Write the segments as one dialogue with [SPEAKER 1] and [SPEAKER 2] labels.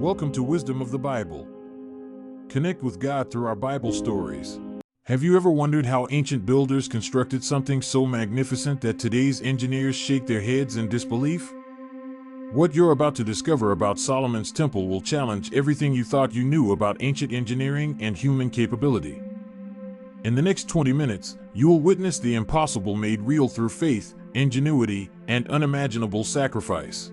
[SPEAKER 1] Welcome to Wisdom of the Bible. Connect with God through our Bible stories. Have you ever wondered how ancient builders constructed something so magnificent that today's engineers shake their heads in disbelief? What you're about to discover about Solomon's temple will challenge everything you thought you knew about ancient engineering and human capability. In the next 20 minutes, you will witness the impossible made real through faith, ingenuity, and unimaginable sacrifice.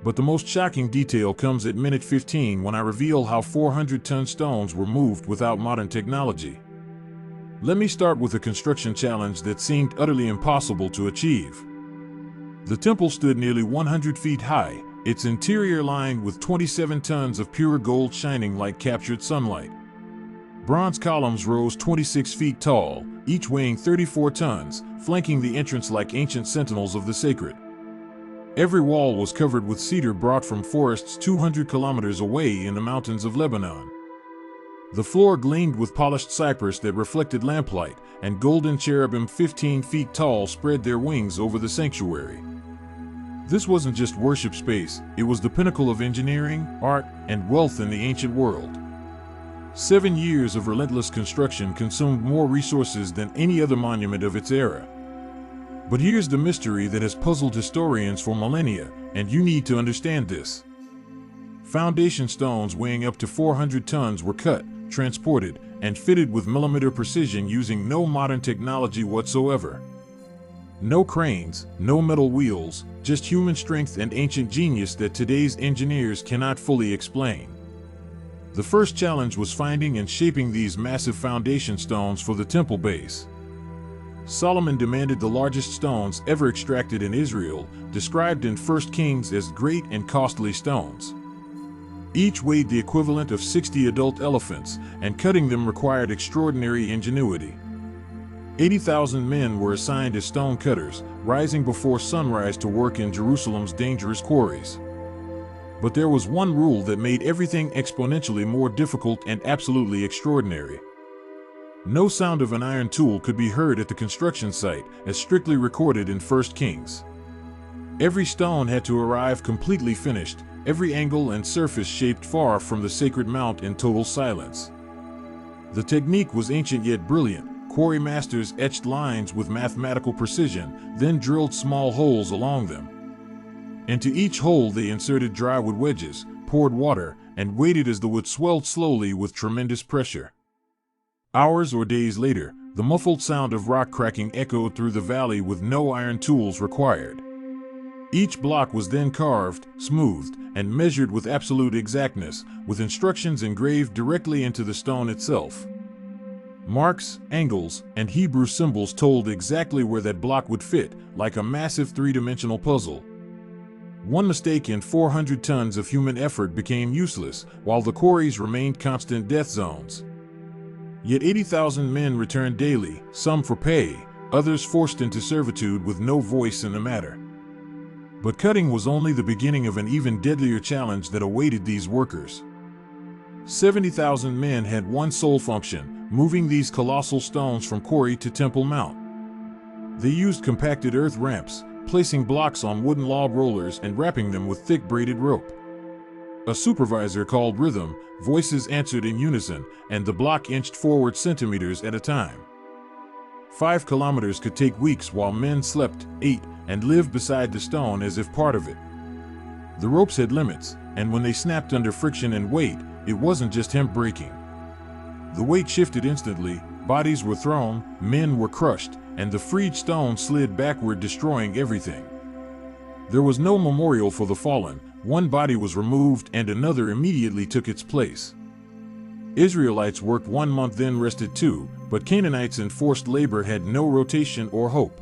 [SPEAKER 1] But the most shocking detail comes at minute 15 when I reveal how 400-ton stones were moved without modern technology. Let me start with a construction challenge that seemed utterly impossible to achieve. The temple stood nearly 100 feet high, its interior lined with 27 tons of pure gold shining like captured sunlight. Bronze columns rose 26 feet tall, each weighing 34 tons, flanking the entrance like ancient sentinels of the sacred. Every wall was covered with cedar brought from forests 200 kilometers away in the mountains of Lebanon. The floor gleamed with polished cypress that reflected lamplight, and golden cherubim 15 feet tall spread their wings over the sanctuary. This wasn't just worship space, it was the pinnacle of engineering, art, and wealth in the ancient world. 7 years of relentless construction consumed more resources than any other monument of its era. But here's the mystery that has puzzled historians for millennia, and you need to understand this. Foundation stones weighing up to 400 tons were cut, transported, and fitted with millimeter precision using no modern technology whatsoever. No cranes, no metal wheels, just human strength and ancient genius that today's engineers cannot fully explain. The first challenge was finding and shaping these massive foundation stones for the temple base. Solomon demanded the largest stones ever extracted in Israel, described in 1 Kings as great and costly stones. Each weighed the equivalent of 60 adult elephants, and cutting them required extraordinary ingenuity. 80,000 men were assigned as stone cutters, rising before sunrise to work in Jerusalem's dangerous quarries. But there was one rule that made everything exponentially more difficult and absolutely extraordinary. No sound of an iron tool could be heard at the construction site, as strictly recorded in 1 Kings. Every stone had to arrive completely finished, every angle and surface shaped far from the sacred mount in total silence. The technique was ancient yet brilliant. Quarry masters etched lines with mathematical precision, then drilled small holes along them. Into each hole they inserted drywood wedges, poured water, and waited as the wood swelled slowly with tremendous pressure. Hours or days later, the muffled sound of rock cracking echoed through the valley with no iron tools required. Each block was then carved, smoothed, and measured with absolute exactness, with instructions engraved directly into the stone itself. Marks, angles, and Hebrew symbols told exactly where that block would fit, like a massive three-dimensional puzzle. One mistake in 400 tons of human effort became useless, while the quarries remained constant death zones. Yet 80,000 men returned daily, some for pay, others forced into servitude with no voice in the matter. But cutting was only the beginning of an even deadlier challenge that awaited these workers. 70,000 men had one sole function, moving these colossal stones from quarry to Temple Mount. They used compacted earth ramps, placing blocks on wooden log rollers and wrapping them with thick braided rope. A supervisor called rhythm, voices answered in unison, and the block inched forward centimeters at a time. 5 kilometers could take weeks while men slept, ate, and lived beside the stone as if part of it. The ropes had limits, and when they snapped under friction and weight, it wasn't just hemp breaking. The weight shifted instantly, bodies were thrown, men were crushed, and the freed stone slid backward, destroying everything. There was no memorial for the fallen. One body was removed and another immediately took its place. Israelites worked 1 month then rested 2, but Canaanites in forced labor had no rotation or hope.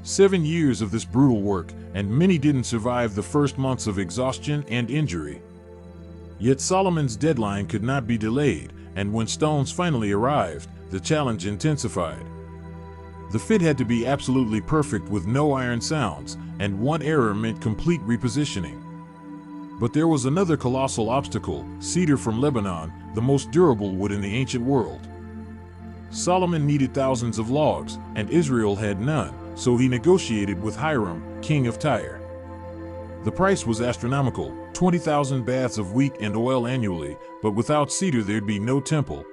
[SPEAKER 1] 7 years of this brutal work, and many didn't survive the first months of exhaustion and injury. Yet Solomon's deadline could not be delayed, and when stones finally arrived, the challenge intensified. The fit had to be absolutely perfect with no iron sounds, and one error meant complete repositioning. But there was another colossal obstacle: cedar from Lebanon, the most durable wood in the ancient world. Solomon needed thousands of logs, and Israel had none, so he negotiated with Hiram, king of Tyre. The price was astronomical, 20,000 baths of wheat and oil annually, but without cedar there'd be no temple.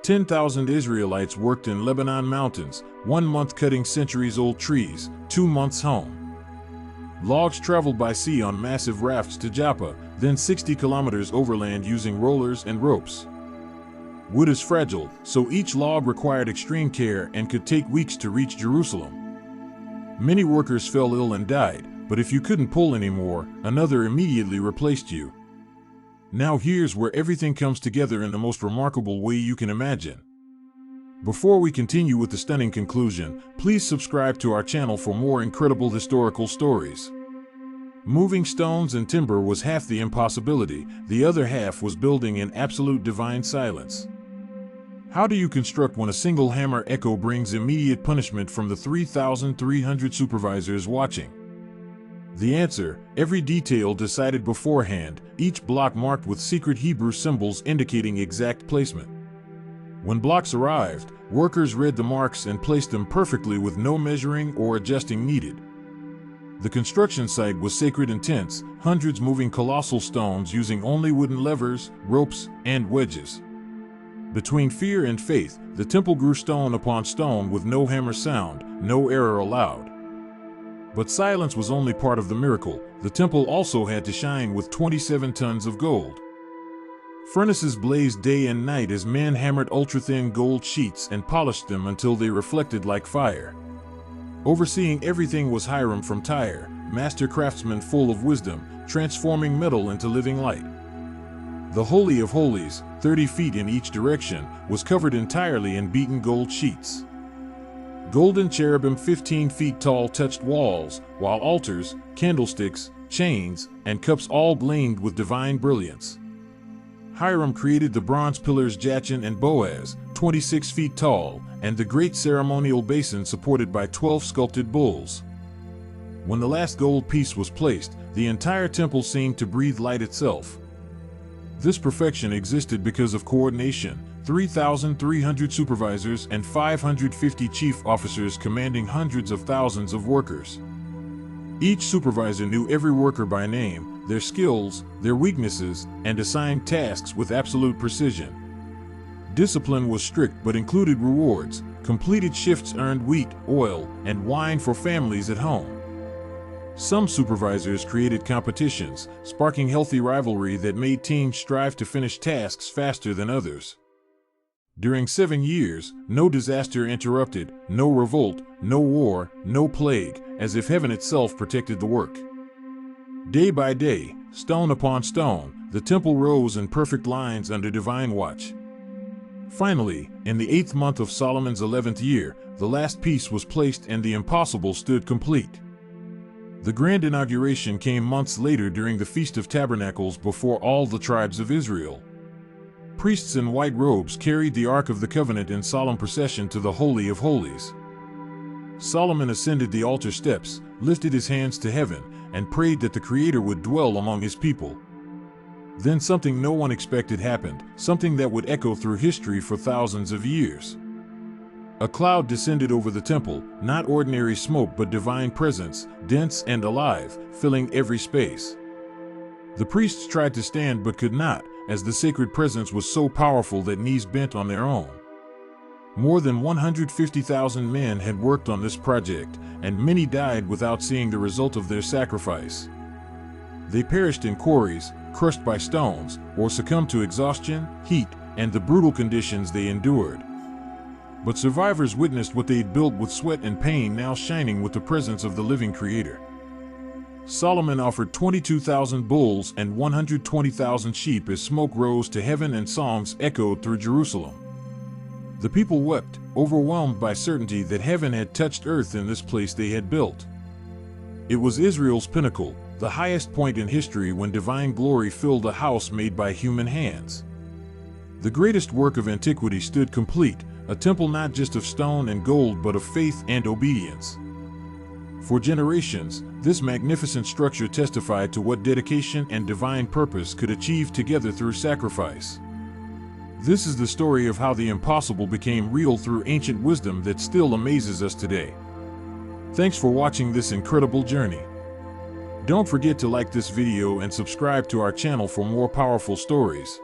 [SPEAKER 1] 10,000 Israelites worked in Lebanon mountains, 1 month cutting centuries-old trees, 2 months home. Logs traveled by sea on massive rafts to Joppa, then 60 kilometers overland using rollers and ropes. Wood is fragile, so each log required extreme care and could take weeks to reach Jerusalem. Many workers fell ill and died, but if you couldn't pull anymore, another immediately replaced you. Now here's where everything comes together in the most remarkable way you can imagine. Before we continue with the stunning conclusion, please subscribe to our channel for more incredible historical stories. Moving stones and timber was half the impossibility, the other half was building in absolute divine silence. How do you construct when a single hammer echo brings immediate punishment from the 3,300 supervisors watching? The answer: every detail decided beforehand, each block marked with secret Hebrew symbols indicating exact placement. When blocks arrived, workers read the marks and placed them perfectly with no measuring or adjusting needed. The construction site was sacred and tense, hundreds moving colossal stones using only wooden levers, ropes, and wedges. Between fear and faith, the temple grew stone upon stone with no hammer sound, no error allowed. But silence was only part of the miracle. The temple also had to shine with 27 tons of gold. Furnaces blazed day and night as men hammered ultra-thin gold sheets and polished them until they reflected like fire. Overseeing everything was Hiram from Tyre, master craftsman full of wisdom, transforming metal into living light. The Holy of Holies, 30 feet in each direction, was covered entirely in beaten gold sheets. Golden cherubim 15 feet tall touched walls, while altars, candlesticks, chains, and cups all gleamed with divine brilliance. Hiram created the bronze pillars Jachin and Boaz, 26 feet tall, and the great ceremonial basin supported by 12 sculpted bulls. When the last gold piece was placed, the entire temple seemed to breathe light itself. This perfection existed because of coordination, 3,300 supervisors and 550 chief officers commanding hundreds of thousands of workers. Each supervisor knew every worker by name, their skills, their weaknesses, and assigned tasks with absolute precision. Discipline was strict but included rewards. Completed shifts earned wheat, oil, and wine for families at home. Some supervisors created competitions, sparking healthy rivalry that made teams strive to finish tasks faster than others. During 7 years, no disaster interrupted, no revolt, no war, no plague, as if heaven itself protected the work. Day by day, stone upon stone, the temple rose in perfect lines under divine watch. Finally, in the 8th month of Solomon's 11th year, the last piece was placed and the impossible stood complete. The grand inauguration came months later during the Feast of Tabernacles before all the tribes of Israel. Priests in white robes carried the Ark of the Covenant in solemn procession to the Holy of Holies. Solomon ascended the altar steps, lifted his hands to heaven, and prayed that the Creator would dwell among his people. Then something no one expected happened, something that would echo through history for thousands of years. A cloud descended over the temple, not ordinary smoke but divine presence, dense and alive, filling every space. The priests tried to stand but could not, as the sacred presence was so powerful that knees bent on their own. More than 150,000 men had worked on this project, and many died without seeing the result of their sacrifice. They perished in quarries, crushed by stones, or succumbed to exhaustion, heat, and the brutal conditions they endured. But survivors witnessed what they'd built with sweat and pain now shining with the presence of the living Creator. Solomon offered 22,000 bulls and 120,000 sheep as smoke rose to heaven and songs echoed through Jerusalem. The people wept, overwhelmed by certainty that heaven had touched earth in this place they had built. It was Israel's pinnacle, the highest point in history when divine glory filled a house made by human hands. The greatest work of antiquity stood complete, a temple not just of stone and gold but of faith and obedience. For generations, this magnificent structure testified to what dedication and divine purpose could achieve together through sacrifice. This is the story of how the impossible became real through ancient wisdom that still amazes us today. Thanks for watching this incredible journey. Don't forget to like this video and subscribe to our channel for more powerful stories.